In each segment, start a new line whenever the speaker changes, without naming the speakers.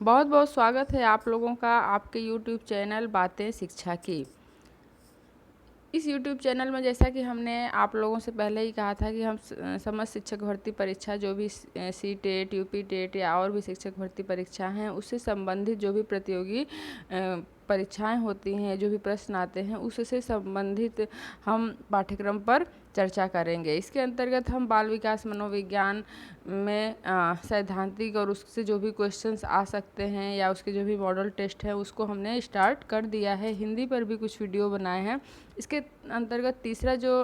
बहुत बहुत स्वागत है आप लोगों का आपके यूट्यूब चैनल बातें शिक्षा की। इस यूट्यूब चैनल में जैसा कि हमने आप लोगों से पहले ही कहा था कि हम समस्त शिक्षक भर्ती परीक्षा जो भी सी टेट, यूपी टेट या और भी शिक्षक भर्ती परीक्षा हैं उससे संबंधित जो भी प्रतियोगी परीक्षाएं होती हैं, जो भी प्रश्न आते हैं उससे संबंधित हम पाठ्यक्रम पर चर्चा करेंगे। इसके अंतर्गत हम बाल विकास मनोविज्ञान में सैद्धांतिक और उससे जो भी क्वेश्चंस आ सकते हैं या उसके जो भी मॉडल टेस्ट है उसको हमने स्टार्ट कर दिया है। हिंदी पर भी कुछ वीडियो बनाए हैं। इसके अंतर्गत तीसरा जो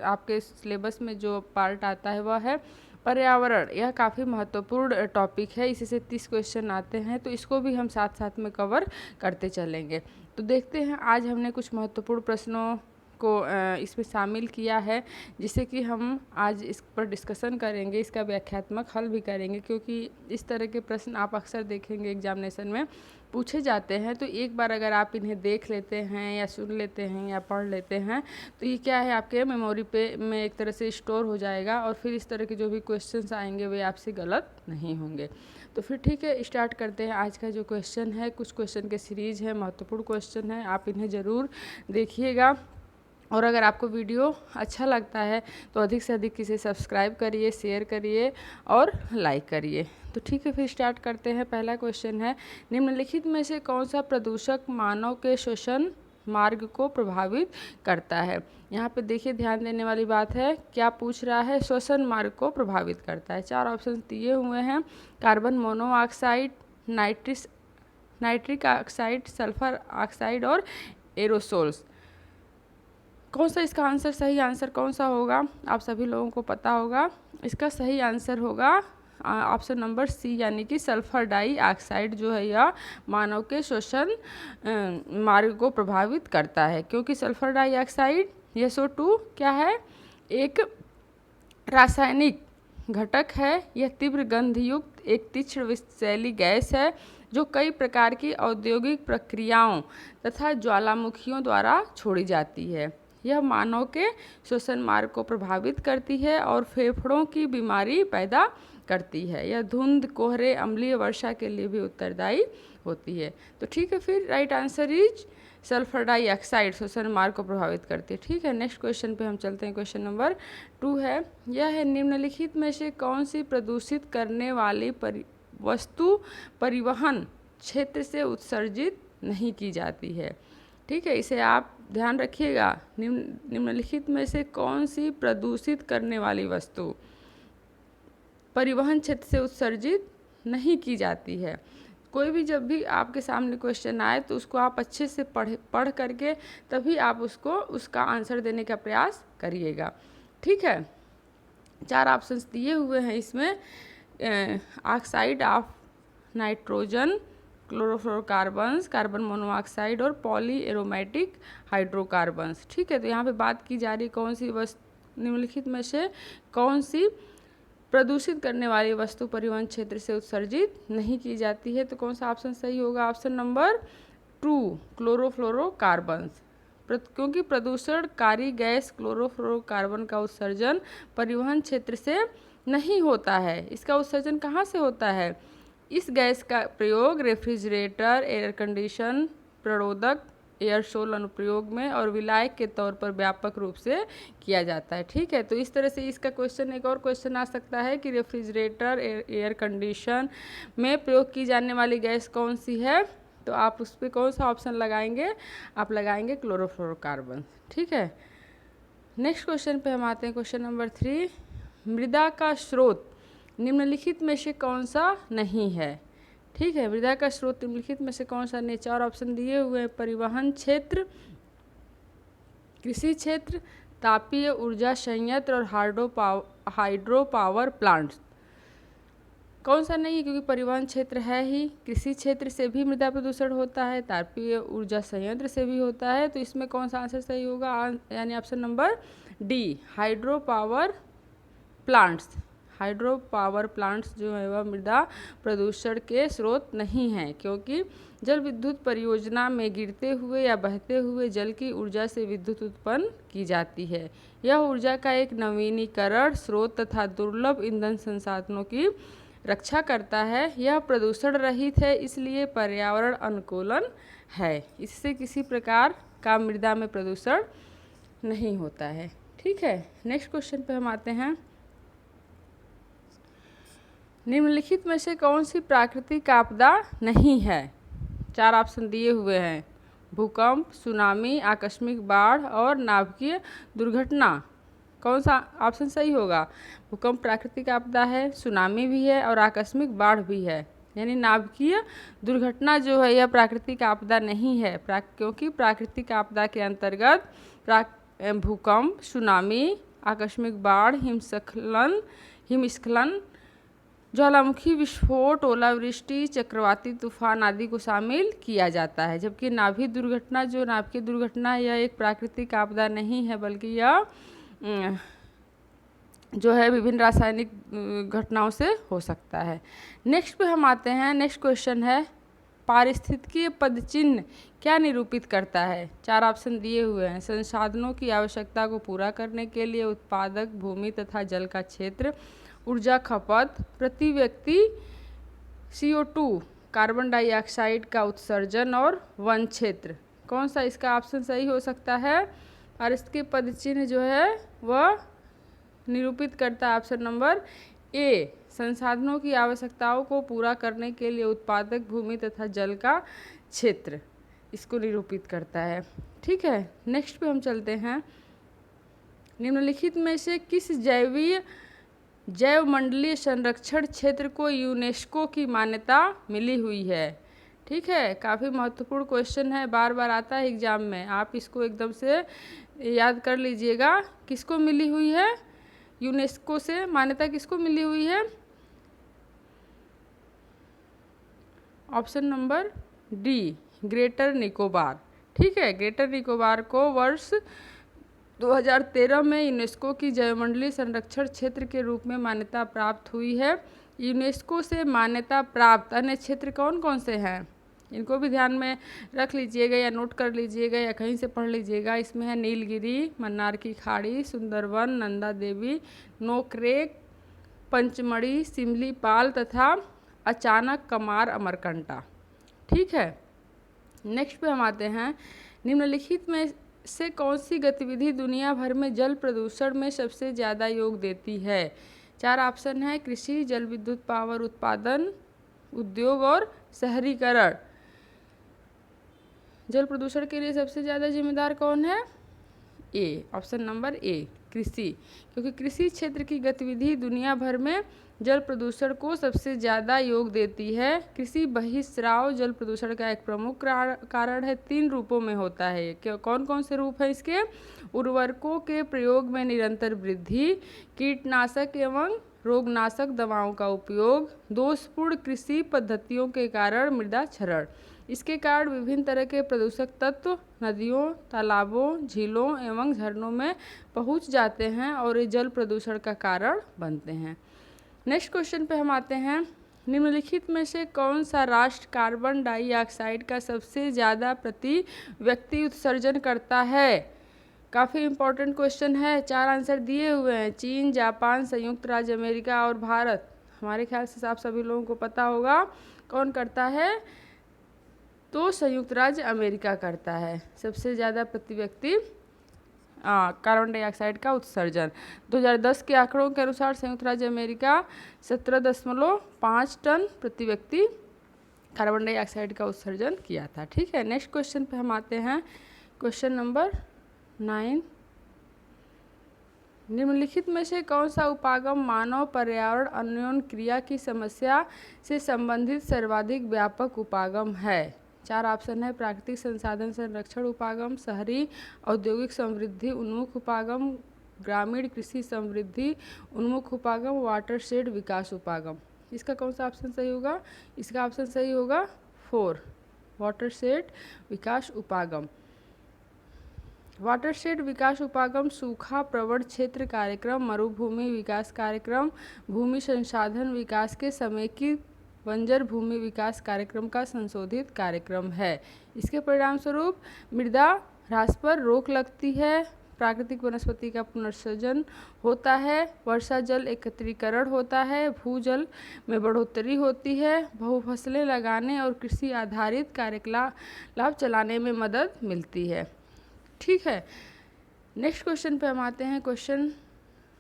आपके सिलेबस में जो पार्ट आता है वह है पर्यावरण। यह काफ़ी महत्वपूर्ण टॉपिक है, इसी से 30 क्वेश्चन आते हैं, तो इसको भी हम साथ साथ में कवर करते चलेंगे। तो देखते हैं आज हमने कुछ महत्वपूर्ण प्रश्नों को इसमें शामिल किया है, जिससे कि हम आज इस पर डिस्कशन करेंगे, इसका व्याख्यात्मक हल भी करेंगे, क्योंकि इस तरह के प्रश्न आप अक्सर देखेंगे एग्जामिनेशन में पूछे जाते हैं। तो एक बार अगर आप इन्हें देख लेते हैं या सुन लेते हैं या पढ़ लेते हैं तो ये क्या है, आपके मेमोरी पे में एक तरह से स्टोर हो जाएगा और फिर इस तरह के जो भी क्वेश्चंस आएंगे वे आपसे गलत नहीं होंगे। तो फिर ठीक है, स्टार्ट करते हैं। आज का जो क्वेश्चन है, कुछ क्वेश्चन के सीरीज है, महत्वपूर्ण क्वेश्चन है, आप इन्हें ज़रूर देखिएगा। और अगर आपको वीडियो अच्छा लगता है तो अधिक से अधिक इसे सब्सक्राइब करिए, शेयर करिए और लाइक करिए। तो ठीक है, फिर स्टार्ट करते हैं। पहला क्वेश्चन है, निम्नलिखित में से कौन सा प्रदूषक मानव के श्वसन मार्ग को प्रभावित करता है। यहाँ पे देखिए, ध्यान देने वाली बात है, क्या पूछ रहा है, श्वसन मार्ग को प्रभावित करता है। 4 ऑप्शन दिए हुए हैं, carbon monoxide, nitric oxide, sulphur oxide और एरोसोल्स। कौन सा इसका आंसर, सही आंसर कौन सा होगा, आप सभी लोगों को पता होगा। इसका सही आंसर होगा ऑप्शन नंबर सी, यानी कि सल्फर डाइऑक्साइड जो है यह मानव के श्वसन मार्ग को प्रभावित करता है, क्योंकि सल्फर डाइऑक्साइड SO2 क्या है, एक रासायनिक घटक है। यह तीव्र गंधयुक्त एक तीक्ष्ण विषैली गैस है जो कई प्रकार की औद्योगिक प्रक्रियाओं तथा ज्वालामुखियों द्वारा छोड़ी जाती है। यह मानव के श्वसन मार्ग को प्रभावित करती है और फेफड़ों की बीमारी पैदा करती है। यह धुंध, कोहरे, अम्लीय वर्षा के लिए भी उत्तरदायी होती है। तो ठीक है, फिर right answer is sulphur dioxide श्वसन मार्ग को प्रभावित करती है। ठीक है, नेक्स्ट क्वेश्चन पे हम चलते हैं। क्वेश्चन नंबर 2 है, यह है, निम्नलिखित में से कौन सी प्रदूषित करने वाली वस्तु परिवहन क्षेत्र से उत्सर्जित नहीं की जाती है। ठीक है, इसे आप ध्यान रखिएगा। निम्नलिखित में से कौन सी प्रदूषित करने वाली वस्तु परिवहन क्षेत्र से उत्सर्जित नहीं की जाती है। कोई भी जब भी आपके सामने क्वेश्चन आए तो उसको आप अच्छे से पढ़ करके तभी आप उसका आंसर देने का प्रयास करिएगा। ठीक है, 4 ऑप्शंस दिए हुए हैं इसमें, oxide of nitrogen, chlorofluorocarbons, carbon monoxide और पॉली एरोमेटिक हाइड्रोकार्बन्स। ठीक है, तो यहाँ पे बात की जा रही कौन सी वस्तु, निम्नलिखित में से कौन सी प्रदूषित करने वाली वस्तु परिवहन क्षेत्र से उत्सर्जित नहीं की जाती है। तो कौन सा ऑप्शन सही होगा, ऑप्शन नंबर 2, क्लोरोफ्लोरोकार्बन्स, क्योंकि प्रदूषणकारी गैस क्लोरोफ्लोरोकार्बन का उत्सर्जन परिवहन क्षेत्र से नहीं होता है। इसका उत्सर्जन कहाँ से होता है, इस गैस का प्रयोग रेफ्रिजरेटर, एयर कंडीशन, प्रणोदक, एयरसोल अनुप्रयोग में और विलायक के तौर पर व्यापक रूप से किया जाता है। ठीक है, तो इस तरह से इसका क्वेश्चन, एक और क्वेश्चन आ सकता है कि रेफ्रिजरेटर, एयर कंडीशन में प्रयोग की जाने वाली गैस कौन सी है, तो आप उस पर कौन सा ऑप्शन लगाएंगे, आप लगाएंगे क्लोरोफ्लोरोकार्बन। ठीक है, नेक्स्ट क्वेश्चन पे हम आते हैं। क्वेश्चन नंबर 3, मृदा का स्रोत निम्नलिखित में से कौन सा नहीं है। ठीक है, मृदा का स्रोत निम्नलिखित में से कौन सा नहीं। 4 ऑप्शन दिए हुए हैं, परिवहन क्षेत्र, कृषि क्षेत्र, तापीय ऊर्जा संयंत्र और हाइड्रो पावर प्लांट्स। कौन सा नहीं है, क्योंकि परिवहन क्षेत्र है ही, कृषि क्षेत्र से भी मृदा प्रदूषण होता है, तापीय ऊर्जा संयंत्र से भी होता है। तो इसमें कौन सा आंसर सही होगा, यानी option number D, hydro power plants. Hydro power plants जो है वह मृदा प्रदूषण के स्रोत नहीं हैं, क्योंकि जल विद्युत परियोजना में गिरते हुए या बहते हुए जल की ऊर्जा से विद्युत उत्पन्न की जाती है। यह ऊर्जा का एक नवीनीकरण स्रोत तथा दुर्लभ ईंधन संसाधनों की रक्षा करता है। यह प्रदूषण रहित है, इसलिए पर्यावरण अनुकूलन है। इससे किसी प्रकार का मृदा में प्रदूषण नहीं होता है। ठीक है, नेक्स्ट क्वेश्चन पे हम आते हैं। निम्नलिखित में से कौन सी प्राकृतिक आपदा नहीं है? 4 ऑप्शन दिए हुए हैं। भूकंप, सुनामी, आकस्मिक बाढ़ और नाभिकीय दुर्घटना। कौन सा ऑप्शन सही होगा? भूकंप प्राकृतिक आपदा है, सुनामी भी है और आकस्मिक बाढ़ भी है। यानी नाभिकीय दुर्घटना जो है यह प्राकृतिक आपदा नहीं है, क्योंकि प्राकृतिक आपदा के अंतर्गत भूकंप, सुनामी, आकस्मिक बाढ़, हिमस्खलन, ज्वालामुखी विस्फोट, ओलावृष्टि, चक्रवाती तूफान आदि को शामिल किया जाता है। जबकि नाभिकीय दुर्घटना यह एक प्राकृतिक आपदा नहीं है, बल्कि यह जो है विभिन्न रासायनिक घटनाओं से हो सकता है। नेक्स्ट पे हम आते हैं। नेक्स्ट क्वेश्चन है, पारिस्थितिकीय पदचिह्न क्या निरूपित करता है? 4 ऑप्शन दिए हुए हैं। संसाधनों की आवश्यकता को पूरा करने के लिए उत्पादक भूमि तथा जल का क्षेत्र, ऊर्जा खपत, प्रति व्यक्ति CO2 कार्बन डाइऑक्साइड का उत्सर्जन और वन क्षेत्र। कौन सा इसका ऑप्शन सही हो सकता है? पारिस्थितिकीय पदचिह्न जो है वह निरूपित करता है ऑप्शन नंबर ए, संसाधनों की आवश्यकताओं को पूरा करने के लिए उत्पादक भूमि तथा जल का क्षेत्र, इसको निरूपित करता है। ठीक है, नेक्स्ट पे हम चलते हैं। निम्नलिखित में से किस जैवमंडलीय संरक्षण क्षेत्र को यूनेस्को की मान्यता मिली हुई है? ठीक है, काफ़ी महत्वपूर्ण क्वेश्चन है, बार बार आता है एग्जाम में, आप इसको एकदम से याद कर लीजिएगा। किसको मिली हुई है? यूनेस्को से मान्यता किसको मिली हुई है? Option number D, greater Nicobar. ठीक है, ग्रेटर निकोबार को वर्ष 2013 में यूनेस्को की जैवमंडलीय संरक्षण क्षेत्र के रूप में मान्यता प्राप्त हुई है। यूनेस्को से मान्यता प्राप्त अन्य क्षेत्र कौन कौन से हैं, इनको भी ध्यान में रख लीजिएगा या नोट कर लीजिएगा या कहीं से पढ़ लीजिएगा। इसमें है नीलगिरी, मन्नार की खाड़ी, सुंदरवन, नंदा देवी, नोकरेक, पंचमढ़ी, सिमलीपाल तथा अचानक कमार अमरकंटा। ठीक है, नेक्स्ट पे हम आते हैं। निम्नलिखित में से कौन सी गतिविधि दुनिया भर में जल प्रदूषण में सबसे ज़्यादा योग देती है? 4 ऑप्शन है। कृषि, जल विद्युत पावर उत्पादन, उद्योग और शहरीकरण। जल प्रदूषण के लिए सबसे ज़्यादा जिम्मेदार कौन है? ए, ऑप्शन नंबर ए, कृषि, क्योंकि कृषि क्षेत्र की गतिविधि दुनिया भर में जल प्रदूषण को सबसे ज़्यादा योग देती है। कृषि बहिस्राव जल प्रदूषण का एक प्रमुख कारण है। 3 रूपों में होता है। कौन कौन से रूप हैं इसके? उर्वरकों के प्रयोग में निरंतर वृद्धि, कीटनाशक एवं रोगनाशक दवाओं का उपयोग, दोषपूर्ण कृषि पद्धतियों के कारण मृदा क्षरण। इसके कारण विभिन्न तरह के प्रदूषक तत्व नदियों, तालाबों, झीलों एवं झरनों में पहुंच जाते हैं और ये जल प्रदूषण का कारण बनते हैं। नेक्स्ट क्वेश्चन पे हम आते हैं। निम्नलिखित में से कौन सा राष्ट्र कार्बन डाइऑक्साइड का सबसे ज़्यादा प्रति व्यक्ति उत्सर्जन करता है? काफ़ी इम्पोर्टेंट क्वेश्चन है, 4 आंसर दिए हुए हैं। चीन, जापान, संयुक्त राज्य अमेरिका और भारत। हमारे ख्याल से आप सभी लोगों को पता होगा कौन करता है, तो संयुक्त राज्य अमेरिका करता है सबसे ज़्यादा प्रति व्यक्ति कार्बन डाइऑक्साइड का उत्सर्जन। 2010 के आंकड़ों के अनुसार संयुक्त राज्य अमेरिका 17.5 टन प्रति व्यक्ति कार्बन डाइऑक्साइड का उत्सर्जन किया था। ठीक है, नेक्स्ट क्वेश्चन पे हम आते हैं। Question number 9। निम्नलिखित में से कौन सा उपागम मानव पर्यावरण अन्योन्य क्रिया की समस्या से संबंधित सर्वाधिक व्यापक उपागम है? 4 ऑप्शन है। प्राकृतिक संसाधन संरक्षण उपागम, शहरी औद्योगिक समृद्धि उन्मुख उपागम, ग्रामीण कृषि समृद्धि उन्मुख उपागम, वाटरशेड विकास उपागम। इसका कौन सा ऑप्शन सही होगा? इसका ऑप्शन सही होगा 4, वाटरशेड विकास उपागम। वाटरशेड विकास उपागम सूखा प्रवण क्षेत्र कार्यक्रम, मरुभूमि विकास कार्यक्रम, भूमि संसाधन विकास के समेकित बंजर भूमि विकास कार्यक्रम का संशोधित कार्यक्रम है। इसके परिणाम स्वरूप मृदा ह्रास पर रोक लगती है, प्राकृतिक वनस्पति का पुनर्सृजन होता है, वर्षा जल एकत्रीकरण होता है, भूजल में बढ़ोतरी होती है, बहुफसलें लगाने और कृषि आधारित कार्यकलाप चलाने में मदद मिलती है। ठीक है, नेक्स्ट क्वेश्चन पे हम आते हैं। क्वेश्चन,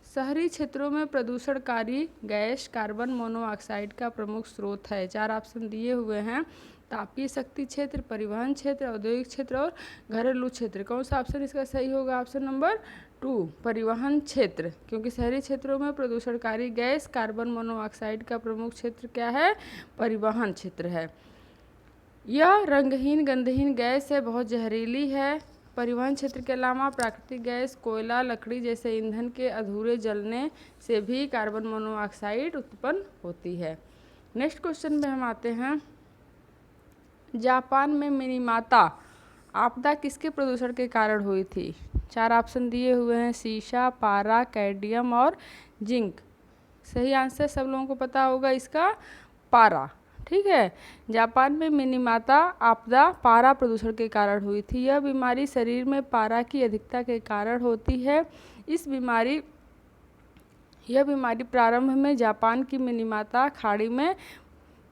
शहरी क्षेत्रों में प्रदूषणकारी गैस कार्बन मोनोऑक्साइड का प्रमुख स्रोत है। 4 ऑप्शन दिए हुए हैं, तापीय शक्ति क्षेत्र, परिवहन क्षेत्र, औद्योगिक क्षेत्र और घरेलू क्षेत्र। कौन सा ऑप्शन इसका सही होगा? ऑप्शन नंबर 2 परिवहन क्षेत्र, क्योंकि शहरी क्षेत्रों में प्रदूषणकारी गैस कार्बन मोनोऑक्साइड का प्रमुख क्षेत्र क्या है? परिवहन क्षेत्र है। यह रंगहीन गंधहीन गैस है, बहुत जहरीली है। परिवहन क्षेत्र के अलावा प्राकृतिक गैस, कोयला, लकड़ी जैसे ईंधन के अधूरे जलने से भी कार्बन मोनोऑक्साइड उत्पन्न होती है। नेक्स्ट क्वेश्चन में हम आते हैं। जापान में मिनीमाता आपदा किसके प्रदूषण के कारण हुई थी? 4 ऑप्शन दिए हुए हैं, सीसा, पारा, कैडमियम और जिंक। सही आंसर सब लोगों को पता होगा इसका, पारा। ठीक है, जापान में मिनीमाता आपदा पारा प्रदूषण के कारण हुई थी। यह बीमारी शरीर में पारा की अधिकता के कारण होती है। यह बीमारी प्रारंभ में जापान की मिनीमाता खाड़ी में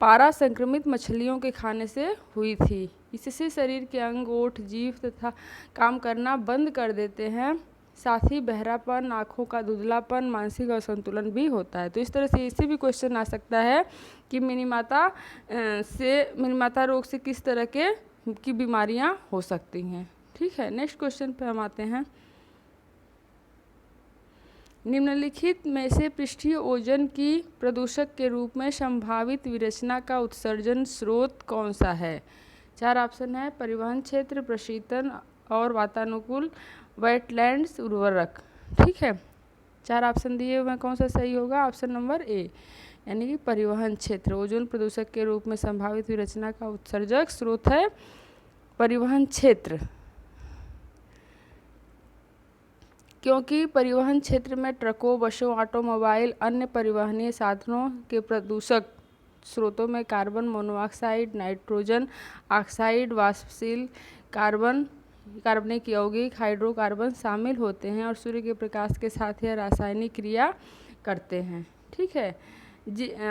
पारा संक्रमित मछलियों के खाने से हुई थी। इससे शरीर के अंग, ओठ, जीभ तथा काम करना बंद कर देते हैं। साथ ही बहरापन, आँखों का धुंधलापन, मानसिक असंतुलन भी होता है। तो इस तरह से इसे भी क्वेश्चन आ सकता है कि मिनीमाता रोग से किस तरह की बीमारियां हो सकती हैं। ठीक है, नेक्स्ट क्वेश्चन पे हम आते हैं। निम्नलिखित में से पृष्ठीय ओजोन की प्रदूषक के रूप में संभावित विरचना का उत्सर्जन स्रोत कौन सा है? 4 ऑप्शन है, परिवहन क्षेत्र, प्रशीतन और वातानुकूल, वेटलैंड्स, उर्वरक। ठीक है, 4 ऑप्शन दिए हुए हैं, कौन सा सही होगा? ऑप्शन नंबर ए, यानी कि परिवहन क्षेत्र। ओजोन प्रदूषक के रूप में संभावित विरचना का उत्सर्जक स्रोत है परिवहन क्षेत्र, क्योंकि परिवहन क्षेत्र में ट्रकों, बसों, ऑटोमोबाइल, अन्य परिवहनीय साधनों के प्रदूषक स्रोतों में कार्बन मोनोऑक्साइड, नाइट्रोजन ऑक्साइड, वाष्पशील कार्बनिक यौगिक, हाइड्रोकार्बन शामिल होते हैं और सूर्य के प्रकाश के साथ यह रासायनिक क्रिया करते हैं। ठीक है,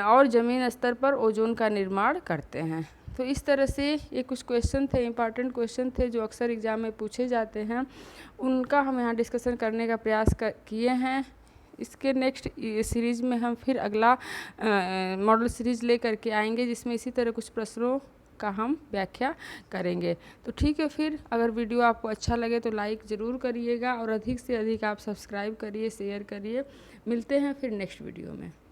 और ज़मीन स्तर पर ओजोन का निर्माण करते हैं। तो इस तरह से ये कुछ क्वेश्चन थे, इंपॉर्टेंट क्वेश्चन थे जो अक्सर एग्जाम में पूछे जाते हैं, उनका हम यहाँ डिस्कशन करने का प्रयास किए हैं। इसके नेक्स्ट सीरीज़ में हम फिर अगला मॉडल सीरीज़ ले करके आएंगे, जिसमें इसी तरह कुछ प्रश्नों का हम व्याख्या करेंगे। तो ठीक है, फिर अगर वीडियो आपको अच्छा लगे तो लाइक ज़रूर करिएगा और अधिक से अधिक आप सब्सक्राइब करिए, शेयर करिए। मिलते हैं फिर नेक्स्ट वीडियो में।